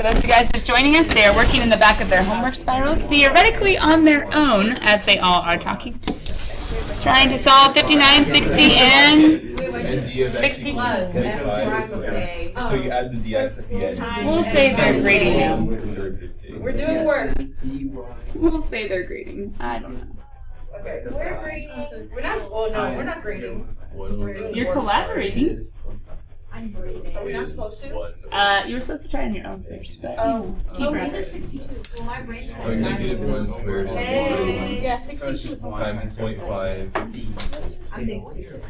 those of you guys just joining us, they are working in the back of their homework spirals, theoretically on their own, as they all are talking. Trying to solve 59, 60, and 62. So you add the dx at the end. We'll say they're grading now. We're doing work. We'll say they're grading. I don't know. Okay. We're grading. We're not. Oh no, we're not grading. You're collaborating. I'm grading. Are we not supposed to? You were supposed to try on your own first, but we did 62. Well, my brain. So negative 1 squared Hey. Yeah, 62 is more. times 0.5. I'm being stupid.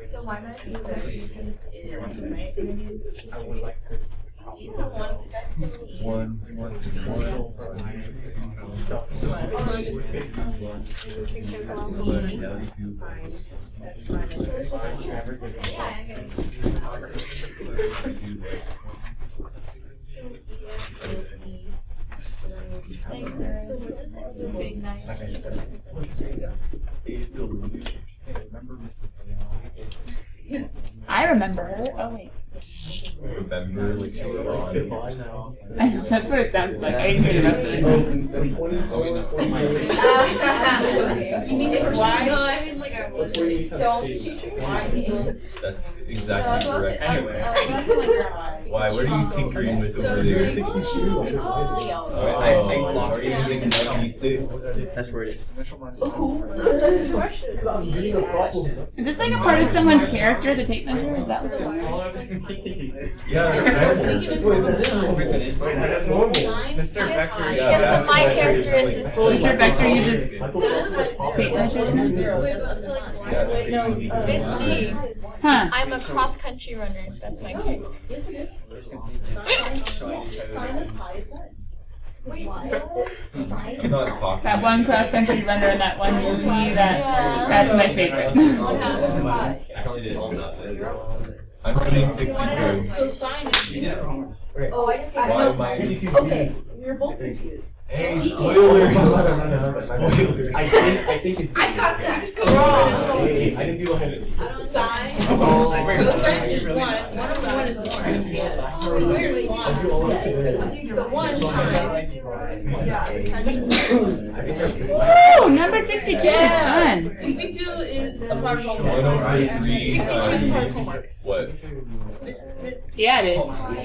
So why not do that? I would like to. It's a 1. Is that 1. I remember her. Oh wait. Remember, like you were on. I know, that's what it sounded like. I didn't remember. You mean why? No, I mean like I was. Don't teacher. That's exactly correct. Anyway. Why? What are you tinkering with over there? 62. Are you using 96? That's where it is. Is this like a part of someone's character, the tape measure? Is that what it is? Yeah. Mr. Vector. Yeah, so my character is this. Mr. Vector uses tape measures now? Wait, no, it's D. Huh. I'm a cross-country runner. That's my character. Yes, it is. He's not talking. That one cross-country runner and that one movie, that's my favorite. I'm putting 62. So sign is. Oh, I just got Why am I? Okay, you're both confused. Hey, spoilers! Spoilers. I think it's. I got that wrong. I didn't do the whole. Sign. Cosine is 1. 1 over 1 is 1. Square is 1. So 1 times. Woo! Number 62 is fun. 62 is a part of 1 homework. over 3 62 is a part of homework. What? Yeah, it is.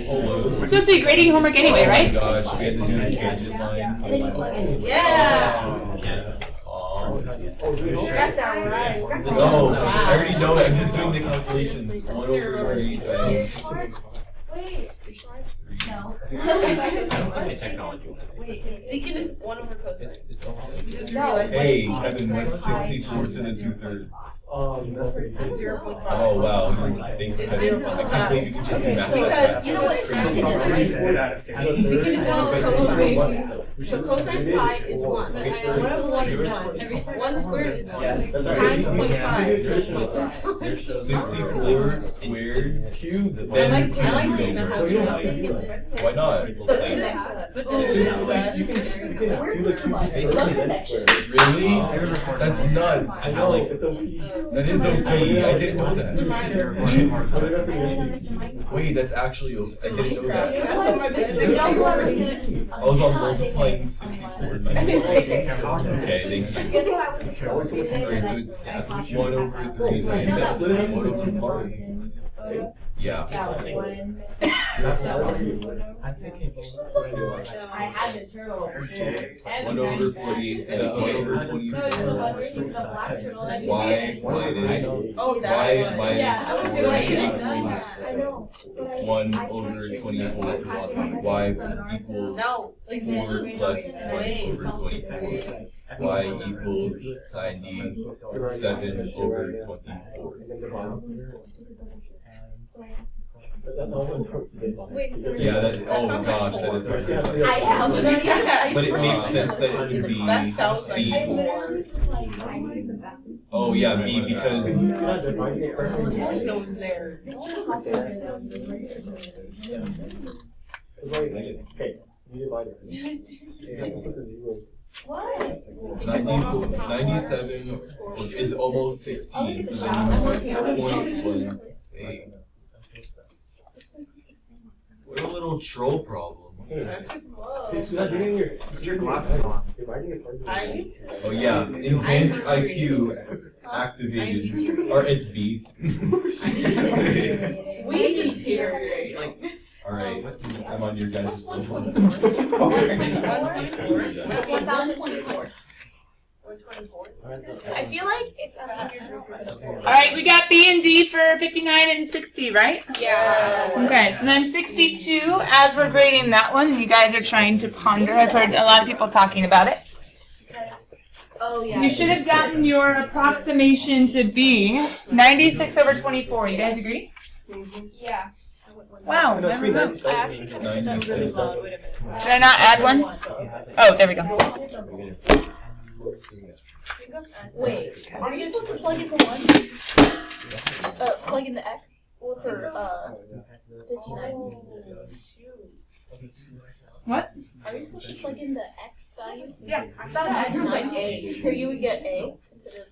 Hello? We're supposed to be grading homework anyway, right? Oh my gosh, we had to do the tangent line. Yeah. That's alright. No, I already know it. I'm just doing the calculations. 1 over 3 times. Wait. No. Secant is 1 over cosine. Hey, Kevin, what's 64 to the 2/3? 0.5. Oh wow, thanks, Kevin. I can't believe you can just do math like Because that. you know what secant is? Secant is 1 over cosine. So cosine pi is 1. 1 over 1 is 1. 1 squared is 1. Times 0.5. 64 squared cubed. I like doing the whole thing. Why not? Really? That's nuts. I know, it's okay. That is okay. I didn't know that. Wait, that's actually okay. I didn't know that. I was on multiplying 64. Okay, thank you. Alright, so it's 1 over 3 times 1 over 4. Yeah. I had the turtle. 1 over 48 times 1 over 24. Y minus equals 1 over 24. Y equals 4 plus 1 over 24. Y equals 97 over 24. Yeah, that, oh gosh, that is hard to do. But it makes sense that it would be C. Oh yeah, B, because Okay, you divide it. What? 97 is almost 16, so then you move 0.18. We're a little little troll problem. It's not doing your. Put your glasses on. Your writing is hard. Are you? Oh yeah, enhanced IQ activated. Or it's B. We deteriorate. Alright, I'm on your guys' What's level. 124? 124. I feel like it's Alright, we got B and D for 59 and 60, right? Yeah. Okay, so then 62, as we're grading that one, you guys are trying to ponder. I've heard a lot of people talking about it. Oh, yeah. You should have gotten your approximation to be 96 over 24. You guys agree? Yeah. Wow, No, never know. I actually kind of said that really loud. Wait a minute. Did I not add one? Oh, there we go. Wait, are you supposed to plug in for one? Plug in the X. Or for 59? What? Are you supposed to plug in the X value? Yeah. I thought X was like A. So you would get A instead of,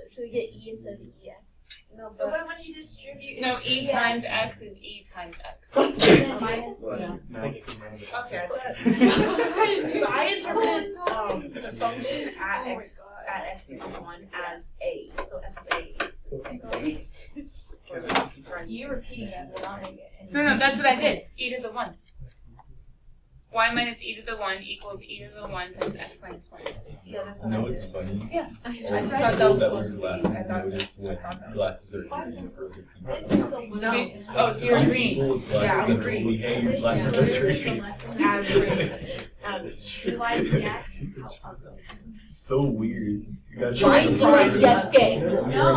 so you get E instead of EX? No, But when you distribute. No, E times X is E times X. Okay, I thought. I interpreted the function at x equals 1 as A, so f of A. You repeating that will not make it any. No, that's what I did. E to the 1. Y minus e to the 1 equals e to the 1 times x minus 1. Yeah, that's No, it's funny. Yeah. All I the thought people that was that wear supposed to be. glasses notice when glasses are dirty for other people. This is the one. No. Oh, so you're agreeing. People with Yeah, glasses I'm that told me, hey, your glasses are dirty. So weird. You guys Trying to win the X game. Your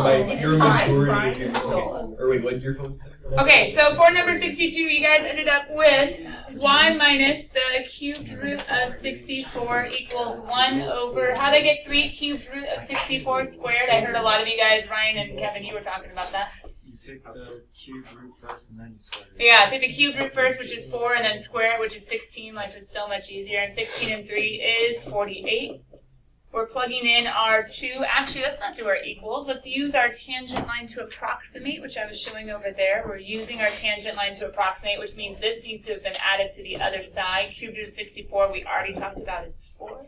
maturity. It's time. Or wait, what did your phone say? Okay, so for number 62, you guys ended up with y minus the cubed root of 64 equals 1 over, how'd I get 3 cubed root of 64 squared? I heard a lot of you guys, Ryan and Kevin, you were talking about that. You take the cube root first and then you square it. Yeah, take the cube root first, which is 4, and then square it, which is 16. Life is so much easier. And 16 and 3 is 48. We're plugging in our 2. Actually, let's not do our equals. Let's use our tangent line to approximate, which I was showing over there. We're using our tangent line to approximate, which means this needs to have been added to the other side. Cube root of 64, we already talked about, is 4.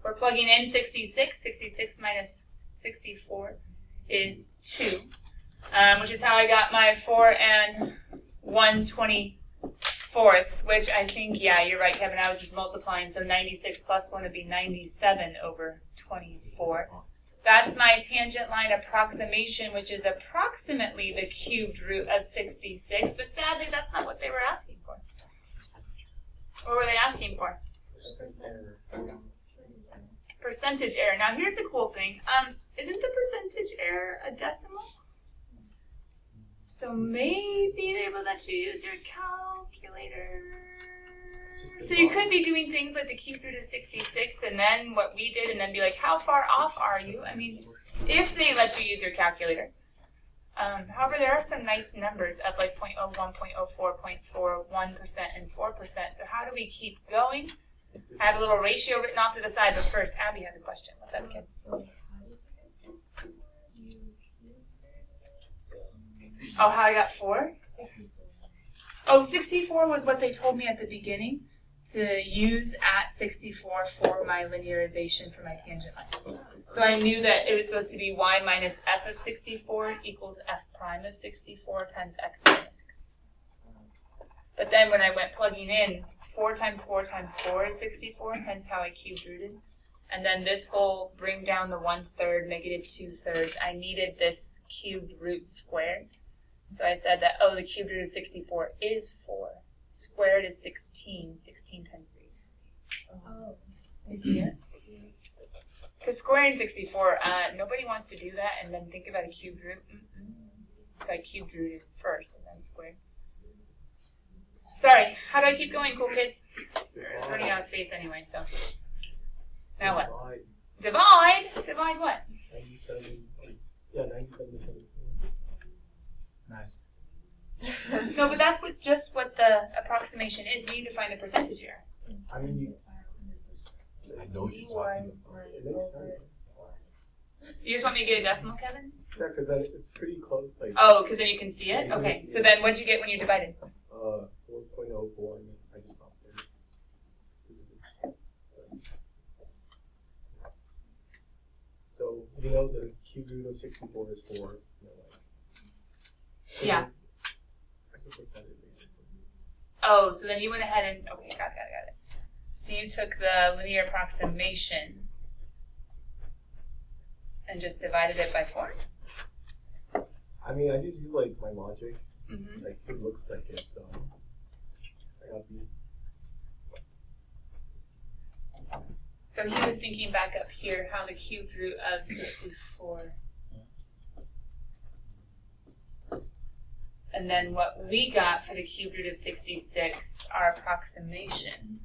We're plugging in 66. 66 minus 64 is 2. Which is how I got my 4 and 1/24, which I think, yeah, you're right, Kevin, I was just multiplying, so 96 plus 1 would be 97 over 24. That's my tangent line approximation, which is approximately the cubed root of 66, but sadly, that's not what they were asking for. What were they asking for? Percentage error. Now, here's the cool thing. Isn't the percentage error a decimal? So maybe they will let you use your calculator. So you could be doing things like the cube root of 66 and then what we did and then be like, how far off are you? I mean, if they let you use your calculator. However, there are some nice numbers of like 0.01, 0.04, 0.41%, and 4%. So how do we keep going? I have a little ratio written off to the side, but first, Abby has a question. What's up, kids? Oh, how I got 4? Oh, 64 was what they told me at the beginning to use at 64 for my linearization for my tangent line. So I knew that it was supposed to be y minus f of 64 equals f prime of 64 times x minus 64. But then when I went plugging in, 4 times 4 times 4 is 64, hence how I cubed rooted. And then this whole bring down the 1/3, negative 2/3, I needed this cubed root squared. So I said that, oh, the cubed root of 64 is 4. Squared is 16. 16 times 3 is 40. Oh. You see it? Because squaring 64, nobody wants to do that and then think about a cubed root. So I cubed rooted first and then squared. Sorry, how do I keep going, cool kids? We're running out of space anyway, so. Now what? Divide? Divide what? 97. Yeah, 97. Nice. No, but that's just what the approximation is. We need to find the percentage error. I mean, I know what you're talking about. it makes sense. You just want me to get a decimal, Kevin? Yeah, because it's pretty close. Like, Oh, because then you can see it? Okay, so then what'd you get when you divided? 4.04, and I just stopped there. So, you know, the cube root of 64 is 4. You know, like, Yeah. I can take that in basically. Oh, so then you went ahead and, okay, got it. So you took the linear approximation and just divided it by 4? I mean, I just use like my logic. Mm-hmm. Like, it looks like it, so I got B. So he was thinking back up here how the cubed root of 64. And then what we got for the cubed root of 66, our approximation.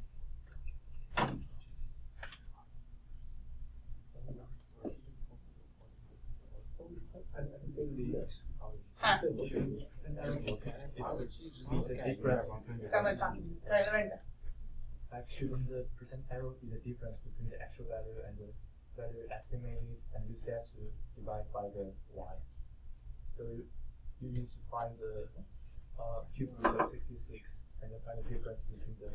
Huh? Someone's talking. Sorry, Lorenzo. Like, shouldn't the percent error be the difference between the actual value and the value estimated, and you say to divide by the y? So you need to find the cube root of 66 and then find the difference between the.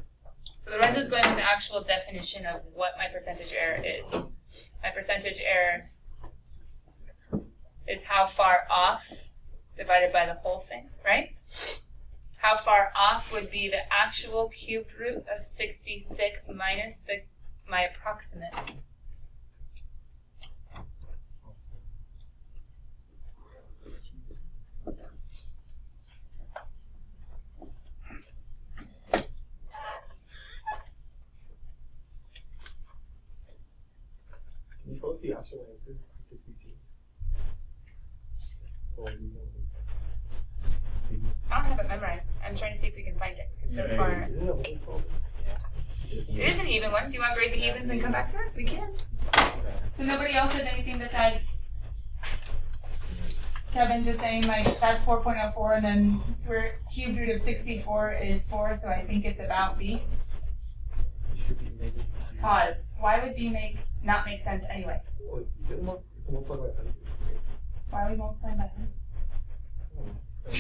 So Lorenzo's going with the actual definition of what my percentage error is. My percentage error is how far off divided by the whole thing, right? How far off would be the actual cubed root of 66 minus my approximate? Can you tell us the actual answer for 62? So you can see. I don't have it memorized. I'm trying to see if we can find it. Because so far, Isn't that what they call it? it is an even one. Do you want to grade the evens and come back to it? We can. So nobody else has anything besides Kevin just saying like that's 4.04 and then cubed root of 64 is 4, so I think it's about B. Pause. Why would B not make sense anyway? Well, you can multiply by 100. Why are we multiplying by 100? I'm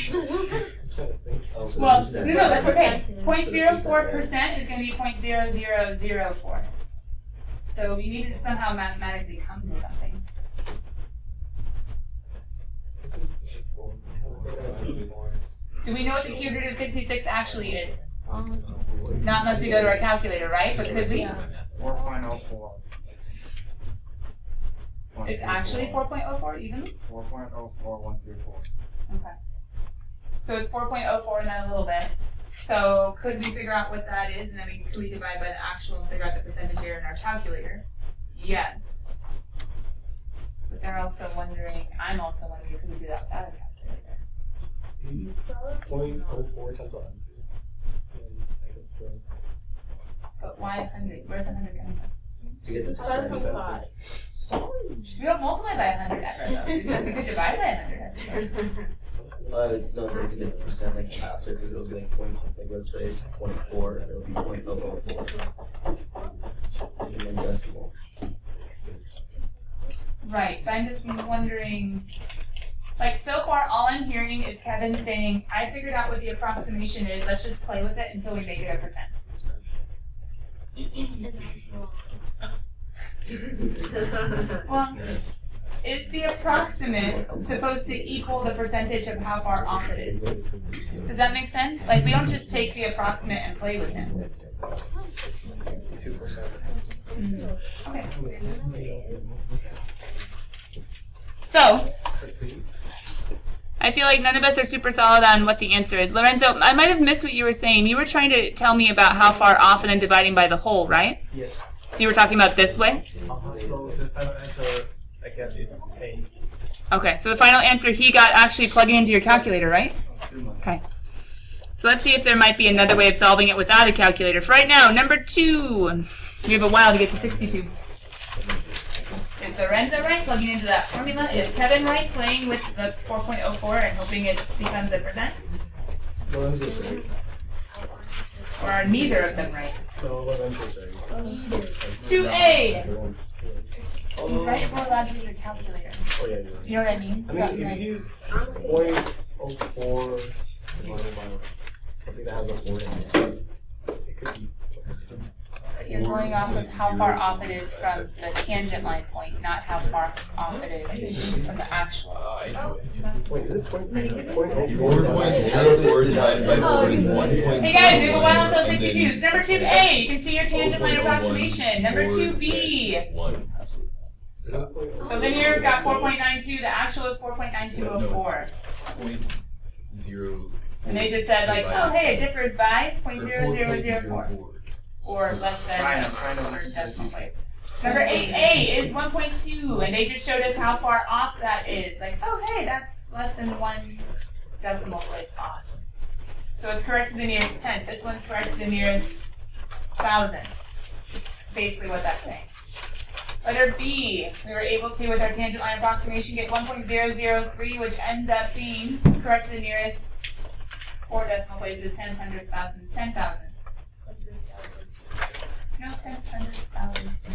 trying to think. Well, no, that's okay. 0.04% is going to be 0.0004. So you need to somehow mathematically come to something. Do we know what the cube root of 66 actually is? Not unless we go to our calculator, right? But could we? 4.04. It's actually 4.04 even? 4.04134. Okay. So it's 4.04 and then a little bit. So could we figure out what that is, and then could we divide by the actual and figure out the percentage error in our calculator? Yes. But they're also wondering, I'm also wondering, could we do that without a calculator? 0.04 times 100. And I guess But why 100? Where's 100 coming from? To get the percent. We don't multiply by 100 ever, though. We could divide by 100, I suppose. No, like to get the percent like after, because it'll be like point, like let's say it's 0.4, and it'll be 0.004. And then decimal. Right, but I'm just wondering, like so far all I'm hearing is Kevin saying, I figured out what the approximation is, let's just play with it until we make it a percent. Well, is the approximate supposed to equal the percentage of how far off it is? Does that make sense? Like we don't just take the approximate and play with it. 2%. Okay. So, I feel like none of us are super solid on what the answer is. Lorenzo, I might have missed what you were saying. You were trying to tell me about how far off and then dividing by the whole, right? Yes. So you were talking about this way? So the final answer, I guess, is A. Okay, so the final answer he got actually plugging into your calculator, right? Okay. So let's see if there might be another way of solving it without a calculator. For right now, number 2. We have a while to get to 62. Is Lorenzo right, plugging into that formula? Is Kevin right, playing with the 4.04 and hoping it becomes a percent? Lorenzo's right. Or are neither of them right? No, Lorenzo's right. 2A! Oh, He's right if we're allowed to use a calculator. Oh, yeah, you're right. You know what I mean? I mean, if you use 0.04 divided by something that has a 4 in it. It could be. But you're going off of how far off it is from the tangent line point, not how far off it is from the actual. Wait, is it 0.04? 4.04 divided by 4 is 1.0. Hey guys, we have a 1 also 62. Number 2A, you can see your tangent line approximation. Number 2B. 1. The linear got 4.92, the actual is 4.9204. 0.0. And they just said like, oh hey, it differs by 0.0004. Or less than or decimal place. Number 8A is 1.2, and they just showed us how far off that is. Like, oh hey, that's less than 1 decimal place off. So it's correct to the nearest tenth. This one's correct to the nearest 1,000. Basically what that's saying. Letter B, we were able to, with our tangent line approximation, get 1.003, which ends up being correct to the nearest 4 decimal places, tens, hundreds, thousands, 10,000. No, tens, hundreds, thousands.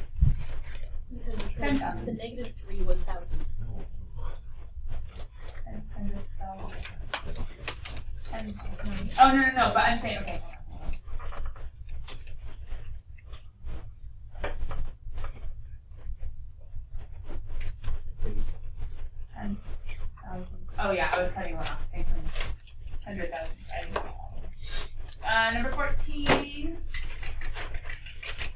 Because the negative 3 was thousands. Tens, hundreds, thousands. 10,000. Oh, no, but I'm saying, okay. Tens, thousands. Oh yeah, I was cutting one off. Thanks, 100,000. I didn't know all of them. Number 14.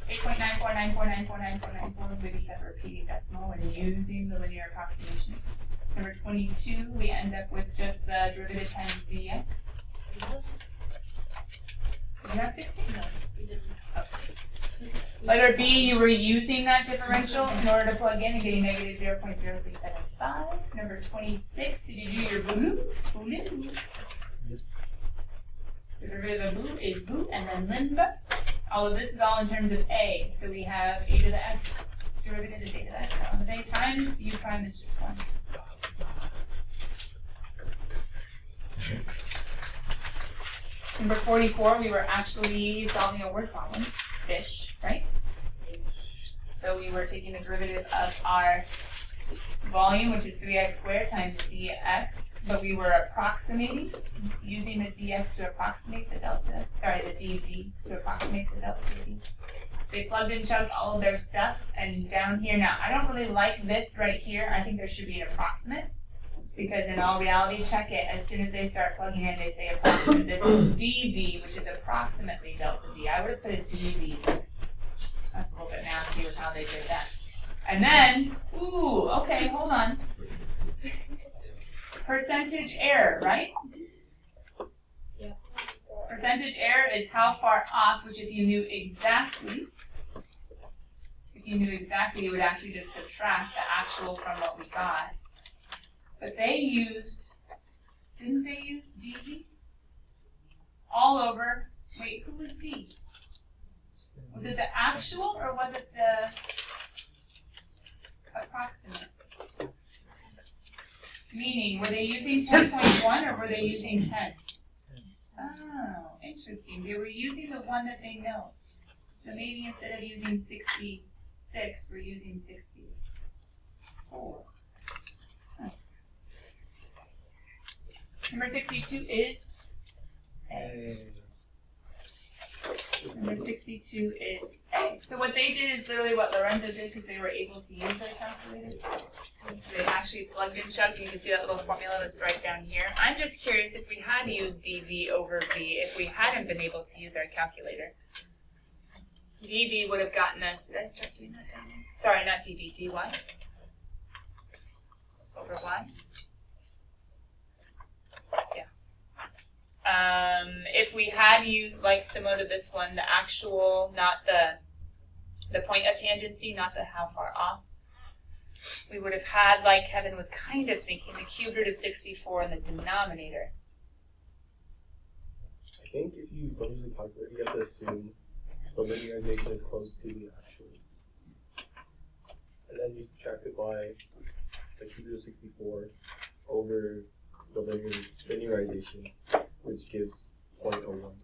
8.949494949, we just have a repeating decimal when using the linear approximation. Number 22, we end up with just the derivative times dx. Did you have 16? No, we didn't. Okay. Letter B, you were using that differential in order to plug in and getting negative 0.0375. Number 26, did you do your boo? The derivative of boo is boo, and then limb. All of this is all in terms of a. So we have a to the x derivative is a to the x element of a times u prime is just 1. Number 44, we were actually solving a word problem, fish, right? So we were taking the derivative of our volume, which is 3x squared times dx, but we were approximating, using the dx to approximate the delta, the dv to approximate the delta dv. They plugged and chugged all of their stuff, and down here, now I don't really like this right here. I think there should be an approximate, because in all reality, check it, as soon as they start plugging in, they say approximate. This is dv, which is approximately delta v. I would have put a dv. That's a little bit nasty with how they did that. And then, ooh, okay, hold on. Percentage error, right? Yeah. Percentage error is how far off, which if you knew exactly, you would actually just subtract the actual from what we got. But they used, didn't they use dv? All over, wait, who was d? Was it the actual or was it the approximate? Meaning, were they using 10.1 or were they using 10? Oh, interesting. They were using the one that they know. So maybe instead of using 66, we're using 64. Huh. Number 62 is A. Number 62 is A. So what they did is literally what Lorenzo did because they were able to use their calculator. They actually plugged and chugged. You can see that little formula that's right down here. I'm just curious if we had used dv over v, if we hadn't been able to use our calculator. dv would have gotten us, did I start doing that down there? Sorry, not dv, dy over y. Yeah. If we had used, like similar to this one, the actual, not the point of tangency, not the how far off, we would have had, like Kevin was kind of thinking, the cube root of 64 in the denominator. I think if you don't use the calculator, you have to assume the linearization is close to the actual. And then you subtract it by the cube root of 64 over the linearization, which gives 0.01.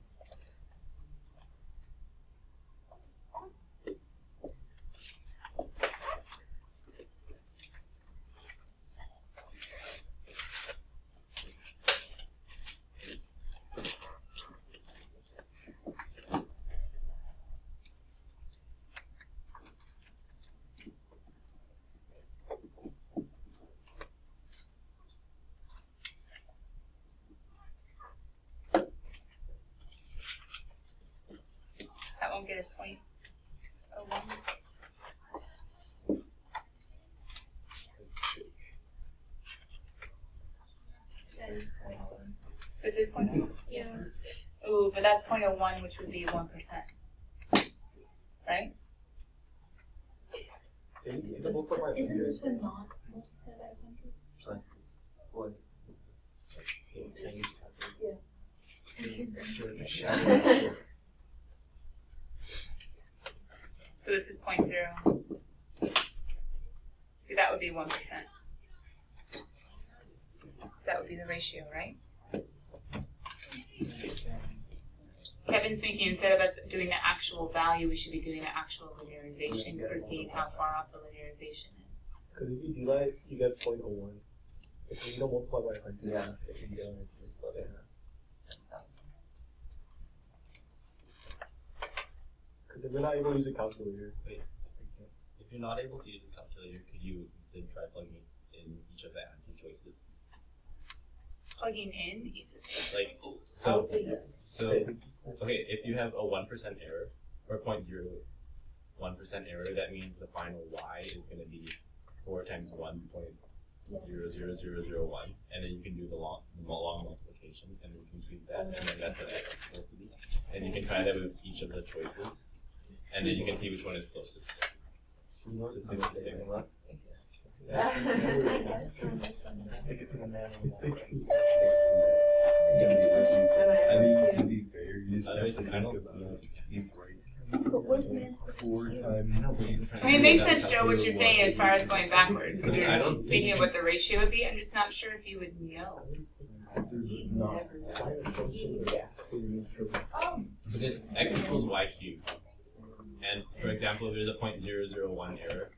won't get us 0.01. This is 0.01? Yes. Ooh, but that's 0.01, which would be 1%. Right? Isn't this one not multiplied by 100? What? So this is 0.0. See, that would be 1%. So that would be the ratio, right? Kevin's thinking instead of us doing the actual value, we should be doing the actual linearization because we're seeing how far off the linearization is. Because if you do that, you get 0.01. If you don't multiply by 100, Yeah. if you don't, just let it happen. Because if we're not able to use a calculator, Wait, if you're not able to use a calculator, could you instead try plugging in each of the answer choices? Plugging in each of the Like, choices. so okay, if you have a 1% error or 0.01% error, that means the final y is going to be 4 times 1.00001, and then you can do the long multiplication, and then you can tweak that, and then that's what x is supposed to be. And you can try that with each of the choices, and then you can see which one is closest to 66. Stick it to the man. I mean, to be fair, you just have to think about he's right. But what is man's 4 62? times. I mean, it makes sense, Joe, what you're saying as far as going backwards. Because I you're don't think thinking of what the ratio would be. I'm just not sure if you would know. Does it not? Because x equals y cubed. And for example, if there's a 0.001 error,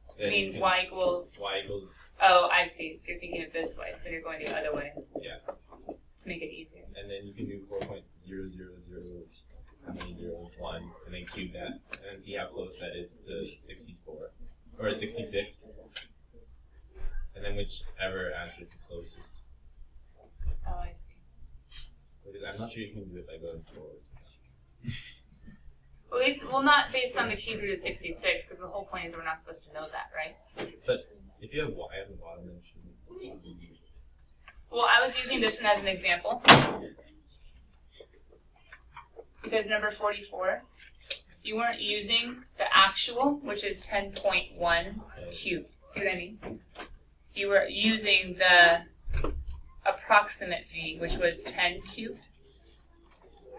I then you mean, can- y equals. Oh, I see. So you're thinking of this way. So you're going the other way. Yeah. To make it easier. And then you can do 4.00001 and then cube that and then see how close that is to 64 or 66. And then whichever answer is the closest. Oh, I see. Because I'm not sure you can do it by going forward. Well, not based on the cube root of 66, because the whole point is we're not supposed to know that, right? But if you have y on the bottom, then it shouldn't. Well, I was using this one as an example. Because number 44, you weren't using the actual, which is 10.1 cubed. See what I mean? You were using the approximate v, which was 10 cubed.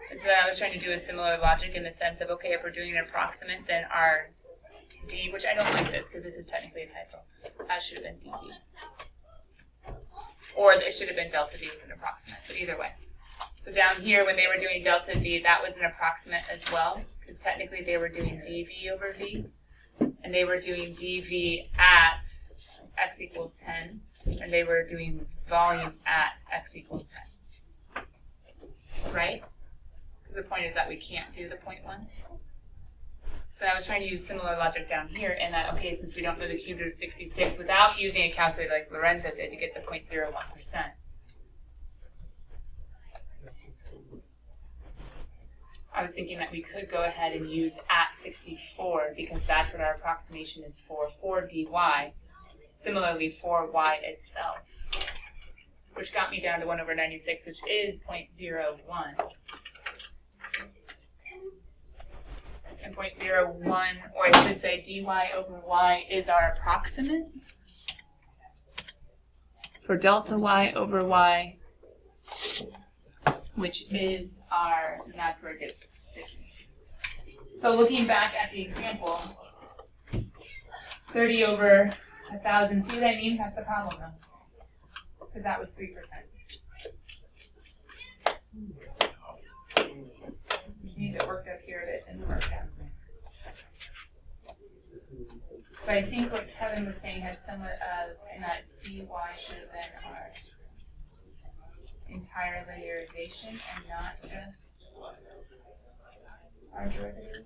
And so I was trying to do a similar logic in the sense of, okay, if we're doing an approximate, then our d, which I don't like this because this is technically a typo, that should have been dv. Or it should have been delta v with an approximate, but either way. So down here, when they were doing delta v, that was an approximate as well, because technically they were doing dv over v, and they were doing dv at x equals 10, and they were doing volume at x equals 10. Right? Because the point is that we can't do the 0.1. So I was trying to use similar logic down here in that, okay, since we don't know the cube root of 66, without using a calculator like Lorenzo did to get the 0.01%. I was thinking that we could go ahead and use at 64 because that's what our approximation is for dy. Similarly for y itself, which got me down to 1 over 96, which is 0.01. And 0.01, or I should say dy over y is our approximate for delta y over y, which is our, and that's where it gets 6. So looking back at the example, 30 over 1,000, see what I mean? That's the problem though, because that was 3%. Which means it worked up here, but it didn't work down. But I think what Kevin was saying had somewhat of, and that dy should have been our entire linearization and not just our derivative.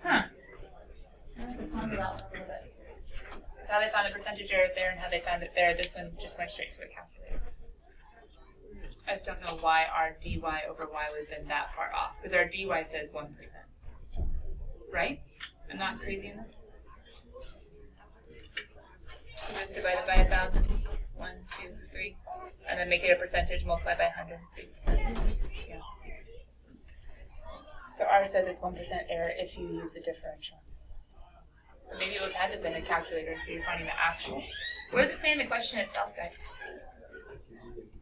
Huh. I have to ponder that one a little bit. Because how they found the percentage error there and how they found it there, this one just went straight to a calculator. I just don't know why our dy over y would have been that far off, because our dy says 1%. Right? I'm not crazy in this. So just divide it by 1,000. 1, 2, 3. And then make it a percentage, multiply by 100. 3%. Yeah. So R says it's 1% error if you use the differential. Or maybe it would have had to have been a calculator, so you're finding the actual. What does it say in the question itself, guys?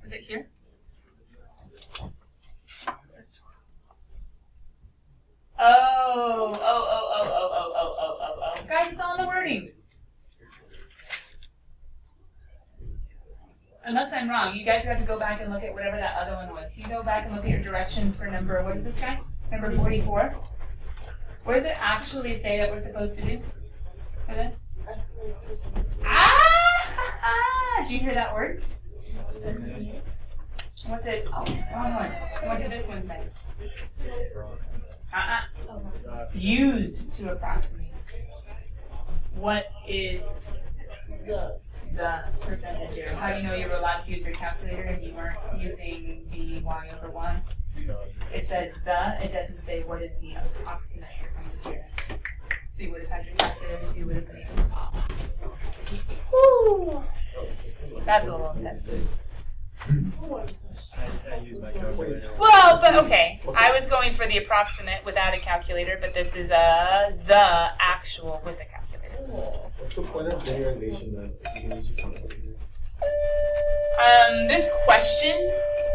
Is it here? Oh. Guys, it's all in the wording. Unless I'm wrong, you guys have to go back and look at whatever that other one was. Can you go back and look at your directions for number, what is this guy? Number 44? What does it actually say that we're supposed to do for this? Did you hear that word? What's it? Oh, wrong one. What did this one say? Use to approximate. What is the percentage here? How do you know you were allowed to use your calculator and you weren't using dy over y? It says the, it doesn't say what is the approximate percentage here. So you would have had your calculator, so you would have been able to. Woo! That's a little intense. I use my calculator. Well, but okay. I was going for the approximate without a calculator, but this is the actual with a calculator. What's the point of linearization then? You can use your calculator.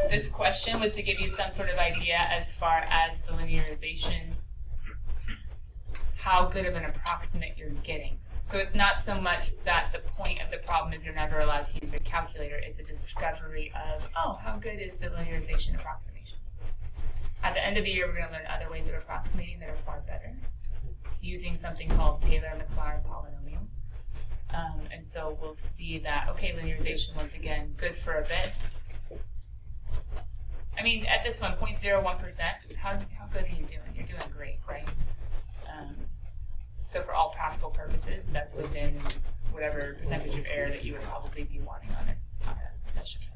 This question was to give you some sort of idea as far as the linearization, how good of an approximate you're getting. So it's not so much that the point of the problem is you're never allowed to use your calculator. It's a discovery of, oh, how good is the linearization approximation? At the end of the year, we're going to learn other ways of approximating that are far better, using something called Taylor-Maclaurin polynomials. And so we'll see that, okay, linearization, once again, good for a bit. I mean, at this one, 0.01%, how good are you doing? You're doing great, right? So for all practical purposes, that's within whatever percentage of error that you would probably be wanting on a measurement.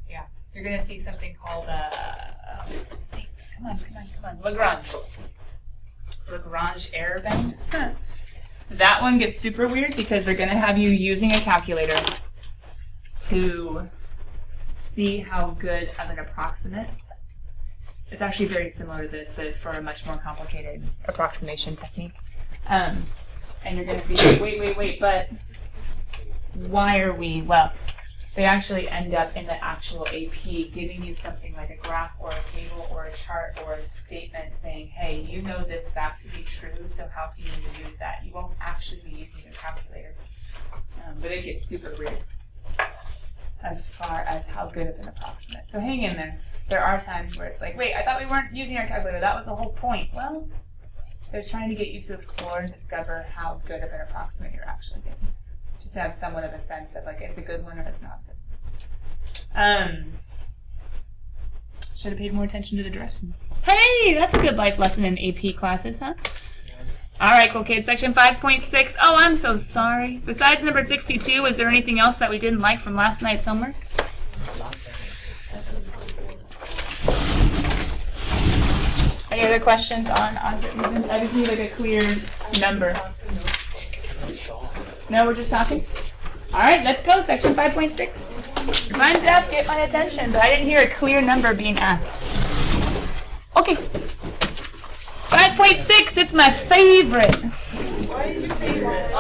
Yeah, you're going to see something called, come on, Lagrange error band. That one gets super weird because they're going to have you using a calculator to see how good of an approximate. It's actually very similar to this, but it's for a much more complicated approximation technique. And you're going to be, wait, but why are we, well, they actually end up in the actual AP giving you something like a graph or a table or a chart or a statement saying, hey, you know this fact to be true, so how can you use that? You won't actually be using your calculator. But it gets super weird as far as how good of an approximate. So hang in there. There are times where it's like, wait, I thought we weren't using our calculator. That was the whole point. Well, they're trying to get you to explore and discover how good of an approximate you're actually getting. Just to have somewhat of a sense of like, it's a good one or it's not good. Should have paid more attention to the directions. Hey, that's a good life lesson in AP classes, huh? All right, cool kids. Section 5.6. Oh, I'm so sorry. Besides number 62, was there anything else that we didn't like from last night's homework? Any other questions on object? I just need like a clear number. No, we're just talking? All right, let's go. Section 5.6. If I'm deaf, get my attention, but I didn't hear a clear number being asked. Okay. 5.6, it's my favorite. Why is your favorite?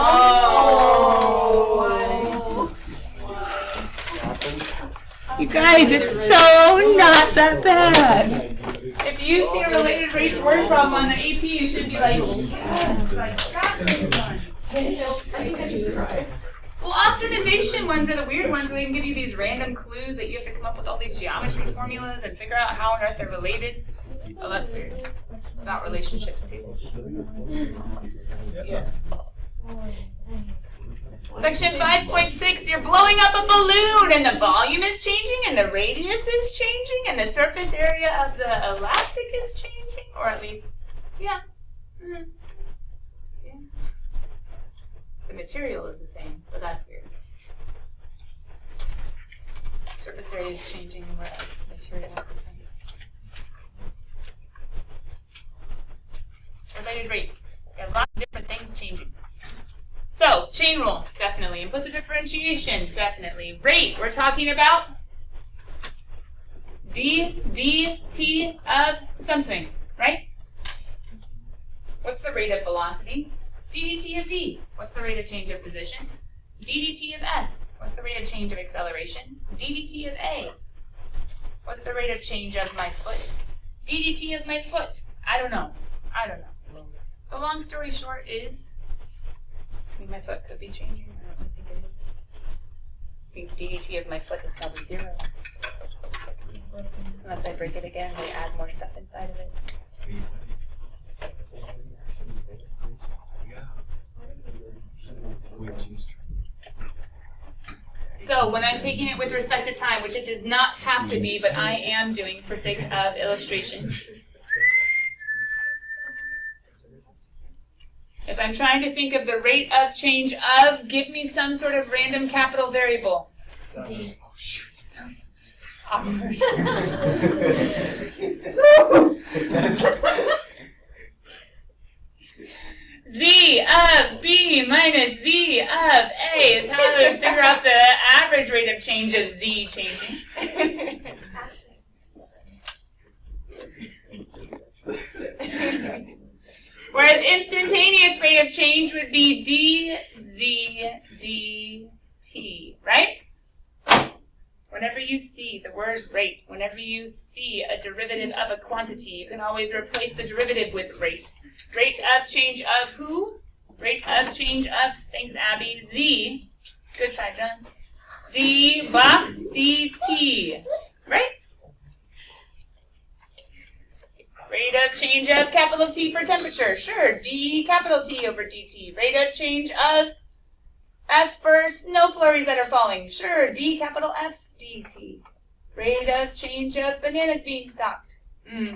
You guys, it's so not that bad. If you see a related rates word problem on the AP, you should be like, yes, like, got this one. I think I just cried. Well, optimization ones are the weird ones where they can give you these random clues that you have to come up with all these geometry formulas and figure out how on earth they're related. Oh, that's weird. It's about relationships, too. Yeah. Section 5.6, you're blowing up a balloon, and the volume is changing, and the radius is changing, and the surface area of the elastic is changing, or at least, yeah. Yeah. The material is the same, but that's weird. surface area is changing whereas material is the same. Related rates. We have a lot of different things changing. So, chain rule, definitely. Implicit differentiation, definitely. Rate, we're talking about dt of something, right? What's the rate of velocity? ddt of v. What's the rate of change of position? ddt of s. What's the rate of change of acceleration? ddt of a. What's the rate of change of my foot? ddt of my foot. I don't know. The long story short is, I mean, my foot could be changing. I don't really think it is. I think ddt of my foot is probably 0. Unless I break it again, they add more stuff inside of it. So when I'm taking it with respect to time, which it does not have to be, but I am doing for sake of illustration. If I'm trying to think of the rate of change of, give me some sort of random capital variable. Z. Oh, shoot. So awkward. Z of B minus Z of A is how I would figure out the average rate of change of Z changing. Whereas instantaneous rate of change would be dz dt, right? Whenever you see the word rate, whenever you see a derivative of a quantity, you can always replace the derivative with rate. Rate of change of who? Rate of change of, thanks Abby, Z. Good try, John. D box dt, right? Rate of change of capital T for temperature, sure, d capital T over dt. Rate of change of F for snow flurries that are falling, sure, d capital F dt. Rate of change of bananas being stocked,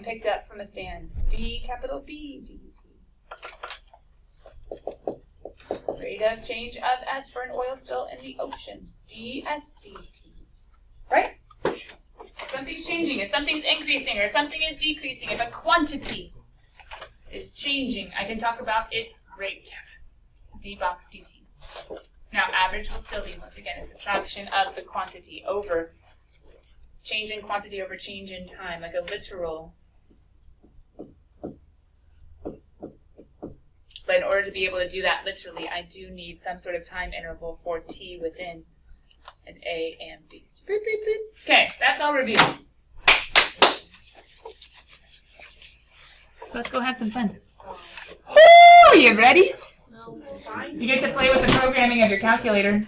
picked up from a stand, d capital B dt. Rate of change of S for an oil spill in the ocean, ds dt, right? If something's changing, if something's increasing, or something is decreasing, if a quantity is changing, I can talk about its rate, d box dt. Now, average will still be, once again, a subtraction of the quantity over change in quantity over change in time, like a literal. But in order to be able to do that literally, I do need some sort of time interval for t within an A and B. Beep, beep, beep. Okay, that's all review. Let's go have some fun. Woo! You ready? You get to play with the programming of your calculator.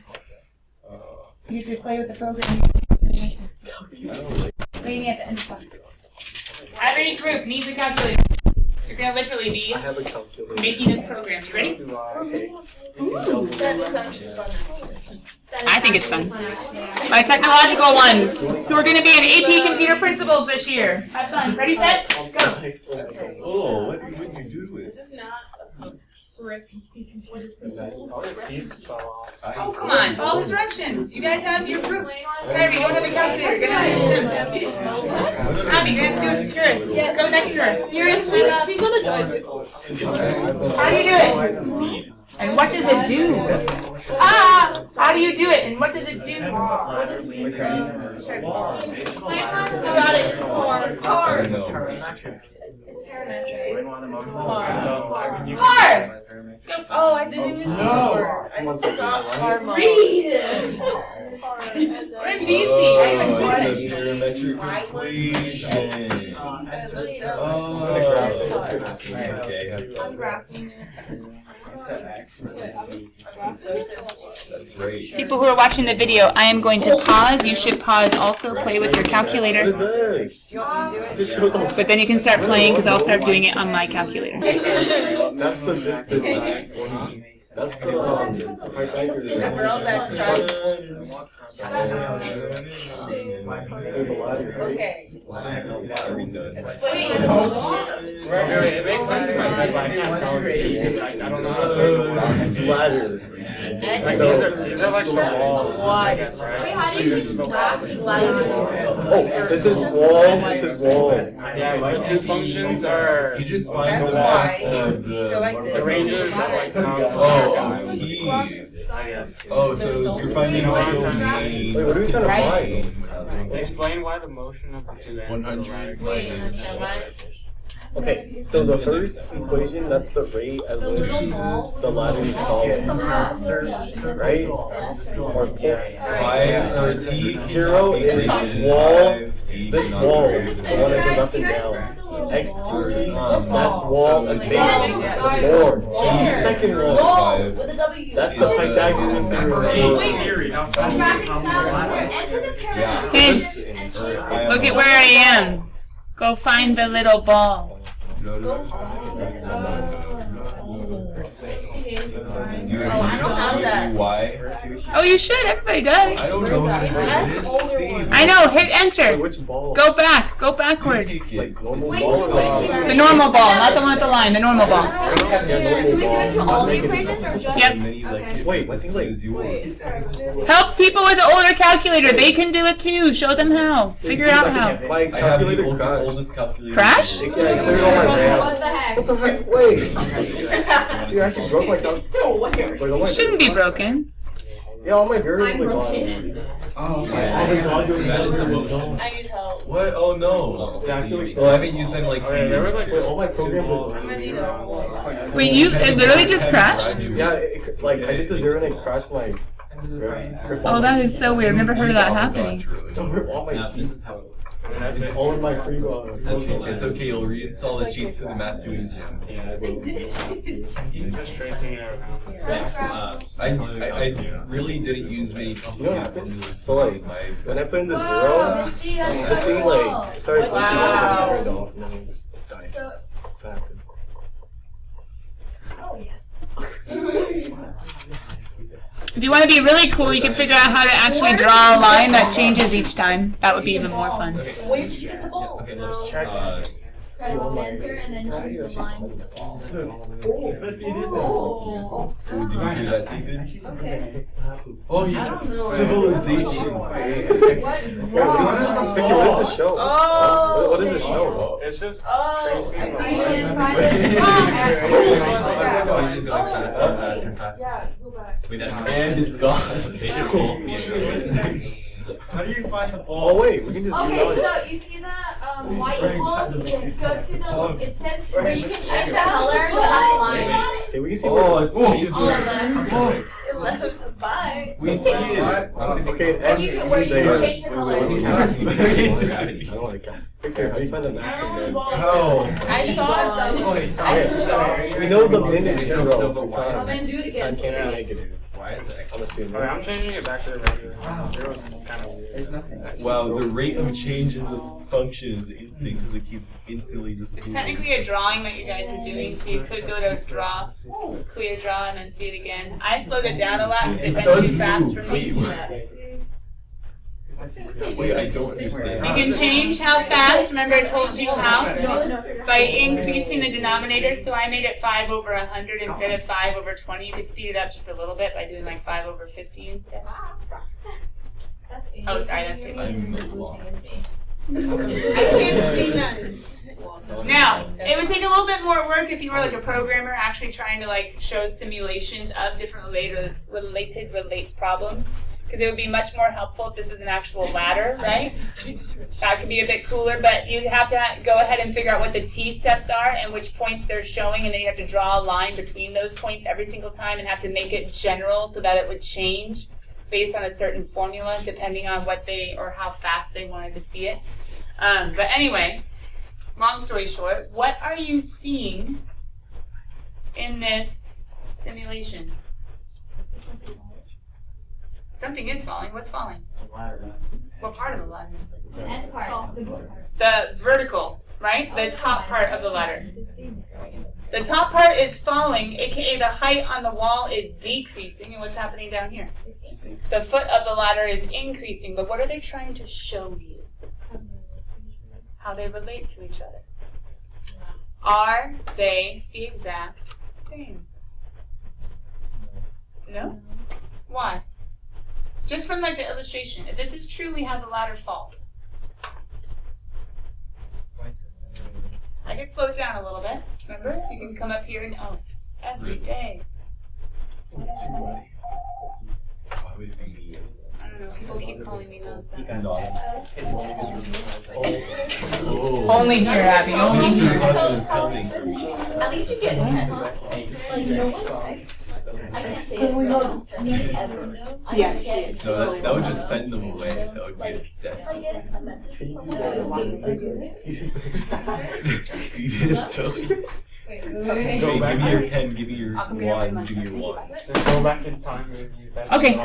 You get to play with the programming. Waiting at the end of class. Every group needs a calculator. You're going to literally be making this program. You ready? I think it's fun. My technological ones, who are going to be in AP Computer Principles this year. Have fun. Ready, set, go. Oh, what did you do to it? This is not for AP Computer Principles. Oh, come on. Follow the directions. You guys have your groups. Harry, you don't have a calculator. You're going to have to do it. Abby, you're going to have to do it. Eurus, go next to her. Eurus, he's going to join. How do you do it? And what does it do? How do you do it? And what does it do? Got it. It's hard. Cars. Oh, I didn't even see the word. I forgot harmony. Read. We're in BC. It's a geometric equation. Okay. I'm graphing it. That's right. People who are watching the video, I am going to pause. You should pause also. Play with your calculator. But then you can start playing because I'll start doing it on my calculator. That's the distance. That's the Pythagoras. The girl that drives. Okay. Explain the position of the It makes sense in my head, but I can't tell it. I don't know how to Ladder. These are like the walls, I guess, right? Wait, how do you do that? Oh, this is wall, this is wall. Yeah, my two functions are. You just find That's the why. the The ranges are like oh, T's. I guess. Oh, so you're finding Wait, out Wait, what are we trying to find? Explain why the motion of the two ends of the ladder 100 minus Okay, so the first equation, that's the rate at which the ladder is falling, right? Or y or t 0 is wall, this wall, the one that goes up and down. X2t, that's wall and base, floor. Second wall, that's the Pythagorean theorem. Kids, look at where I am. Go find the little ball. I don't have that. Why? Oh, you should. Everybody does. I don't know what it is. I know. Hit enter. Which ball? Go back. Go backwards. Like normal ball or The normal ball, not the one at the line. The normal ball. Do we do it to all the equations or just? Yep. Okay. Wait, I think like Help people with the older calculator. They can do it too. Show them how. Figure out how. my I have the calculator crashed. oldest calculator. Crash? Yeah, I cleared all my What RAM. the heck? What the heck? Wait! You actually broke my calculator. Like, all my It shouldn't be broken. Yeah, all my variables are gone. Oh, That is the motion. I need help. What? Oh no. Actually, Well, I haven't used them in like 2 Okay, there were years. like Wait, all my programs are I'm gonna need help. Wait, you it literally just crashed? Yeah, like I did the 0 and it crashed my. Oh, that is so weird. I've never heard of that happening. Don't rip all my cheats. That's basically. All of my free It's okay, you'll reinstall the cheats for the math 2 exam. He's just tracing it around. I really didn't use many You know what complicated happened? formulas. So like, when I put in the Whoa, 0, Misty, that's this thing cool. like started Wow. turned off and then it just died. So, What happened? oh yes. If you want to be really cool, you can figure out how to actually draw a line that changes each time. That would be even more fun. Where did you get the ball? Okay, let's check. Press enter and then choose the line. Oh. Did you hear that, David? Okay. Oh, I don't know. civilization. What? Wait, what is the show? Oh, What is the okay. show? It's just Oh, tracing the Are you in line. private? Yeah, go back. And it's gone. How do you find the Oh ball? wait, we can just Okay, email it. so you see that white equals? Go to the, it says where you can change the color of the line. Okay, we can see Oh, where it's oh, 11. Bye. We see it. Okay, Where you can- where you can change the color. I don't want to count. Okay, how do you find the max in there? How? I saw it. Okay, we know the min is 0. I'm gonna do it This time again. can't be negative. Why is it? I'm assuming. Okay, I'm changing it back to the regular. Zero's kind of weird. Wow, the rate of change in this function is instant because it keeps instantly It's disappearing. technically a drawing that you guys are doing, so you could go to draw, clear draw, and then see it again. I slowed it down a lot because it went too fast for me. Wait, I don't understand. You can change how fast. Remember I told you how? By increasing the denominator, so I made it 5 over 100 instead of 5 over 20. You could speed it up just a little bit by doing like 5 over 50 instead. Oh, sorry, that's too I'm lost. I can't see nothing. Now, it would take a little bit more work if you were like a programmer actually trying to like show simulations of different related relates problems. Because it would be much more helpful if this was an actual ladder, right? That could be a bit cooler, but you have to go ahead and figure out what the T steps are and which points they're showing, and then you have to draw a line between those points every single time and have to make it general so that it would change based on a certain formula depending on what they or how fast they wanted to see it. But anyway, long story short, what are you seeing in this simulation? Something is falling. What's falling? What part of the ladder? The end part. The vertical, right? The top part of the ladder. The top part is falling, aka the height on the wall is decreasing, and what's happening down here? The foot of the ladder is increasing, but what are they trying to show you? How they relate to each other. Are they the exact same? No? Why? Just from like the illustration, if this is truly how the ladder falls. I could slow it down a little bit. Remember? You can come up here and every day. Why would it be? I don't know. People keep calling me those. Only here, Abby. Only here. At least you get 10. Like, no one's I can't say it. Ever. Yes. No, that would just send them away. That would be a death. I get a message from someone. You just totally. Go Give back. me your pen, give me your wand, give me your wand. Just go back in time and use that. Okay.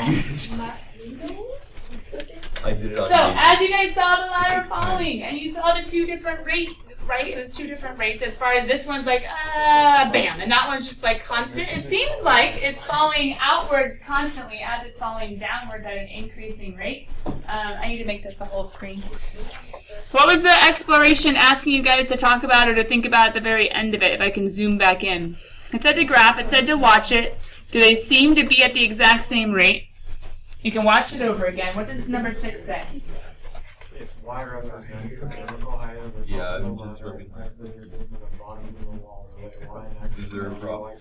I did it on So, tape. as you guys saw the ladder falling, and you saw the two different rates, right? It was two different rates as far as this one's like, bam, and that one's just like constant. It seems like it's falling outwards constantly as it's falling downwards at an increasing rate. I need to make this a whole screen. What was the exploration asking you guys to talk about or to think about at the very end of it, if I can zoom back in? It said to graph, it said to watch it. Do they seem to be at the exact same rate? You can watch it over again. What does number 6 say? If y represents the vertical height of the top Yeah, of the I'm just ladder, rubbing x the distance to the bottom of the wall, or y and Is there a problem?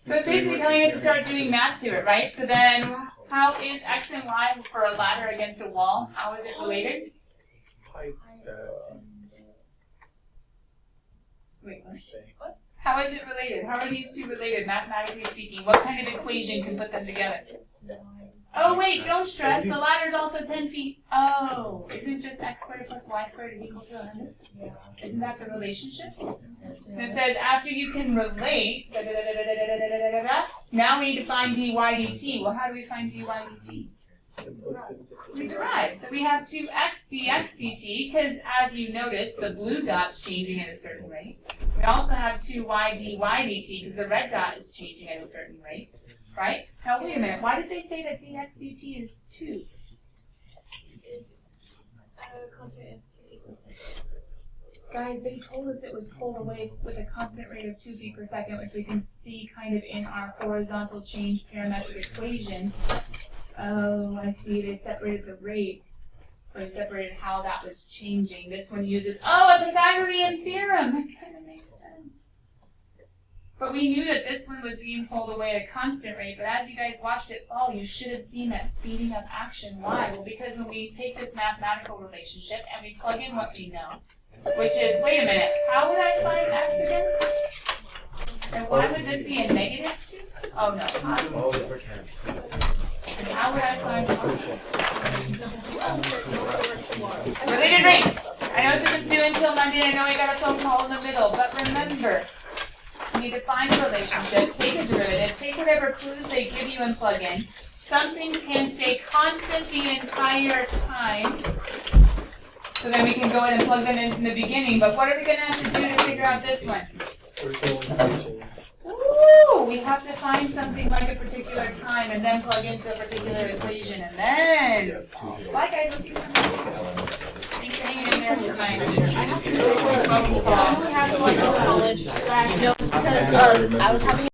So it's basically telling us to start doing math to it, right? So then, how is x and y for a ladder against a wall? How is it related? Wait, what? How is it related? How are these two related, mathematically speaking? What kind of equation can put them together? Oh wait, don't stress. The ladder is also 10 feet. Oh, isn't it just x squared plus y squared is equal to 100? Isn't that the relationship? And it says after you can relate, now we need to find dy dt. Well, how do we find dy dt? We derive. So we have 2x dx dt, because as you notice, the blue dot's changing at a certain rate. We also have 2y dy dt, because the red dot is changing at a certain rate. Right? Now wait a minute, why did they say that dx dt is 2? Guys, they told us it was pulled away with a constant rate of 2 feet per second, which we can see kind of in our horizontal change parametric equation. Oh, I see, they separated the rates, or they separated how that was changing. This one uses, a Pythagorean theorem! That kind of makes sense. But we knew that this one was being pulled away at a constant rate, but as you guys watched it fall, you should have seen that speeding up action. Why? Well, because when we take this mathematical relationship and we plug in what we know, which is, wait a minute, how would I find x again? And why would this be a negative 2? Oh, no. And how would I find related rates? I know this isn't due until Monday. I know I got a phone call in the middle, but remember, you need to find a relationship, take a derivative, take whatever clues they give you and plug in. Some things can stay constant the entire time, so then we can go ahead and plug them in from the beginning. But what are we going to have to do to figure out this one? Ooh, we have to find something like a particular time and then plug into a particular equation and then solve. Bye guys, we'll see you tomorrow. Thanks for hanging in there for my I have to go to college. No, it's because I was having